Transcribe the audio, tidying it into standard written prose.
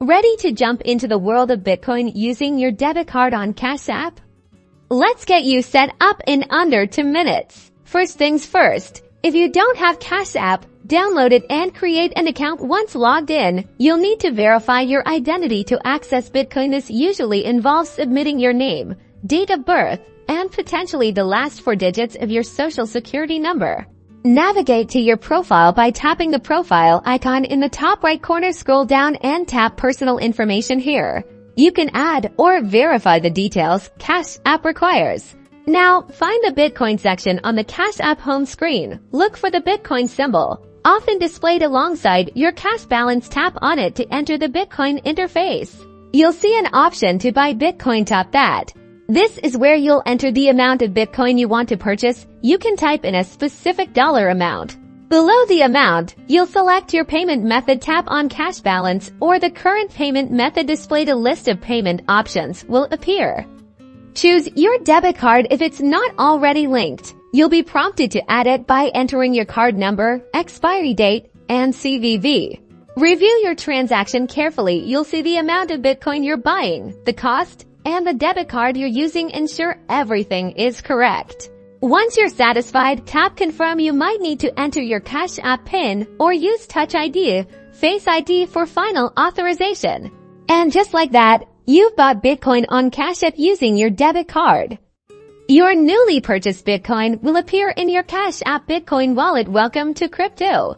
Ready to jump into the world of Bitcoin using your debit card on Cash App? Let's get you set up in under 2 minutes. First things first, if you don't have Cash App, download it and create an account. Once logged in, you'll need to verify your identity to access Bitcoin. This usually involves submitting your name, date of birth, and potentially the last 4 digits of your social security number. Navigate to your profile by tapping the profile icon in the top right corner. Scroll down and tap Personal Information here. You can add or verify the details Cash App requires. Now, find the Bitcoin section on the Cash App home screen. Look for the Bitcoin symbol, often displayed alongside your cash balance. Tap on it to enter the Bitcoin interface. You'll see an option to buy Bitcoin. Tap that. This is where you'll enter the amount of Bitcoin you want to purchase. You can type in a specific dollar amount. Below the amount, you'll select your payment method. Tap on cash balance or the current payment method. Displayed a list of payment options will appear. Choose your debit card if it's not already linked. You'll be prompted to add it by entering your card number, expiry date, and CVV. Review your transaction carefully. You'll see the amount of Bitcoin you're buying, the cost, and the debit card you're using. Ensure everything is correct. Once you're satisfied, tap Confirm. You might need to enter your Cash App PIN or use Touch ID, Face ID for final authorization. And just like that, you've bought Bitcoin on Cash App using your debit card. Your newly purchased Bitcoin will appear in your Cash App Bitcoin wallet. Welcome to crypto.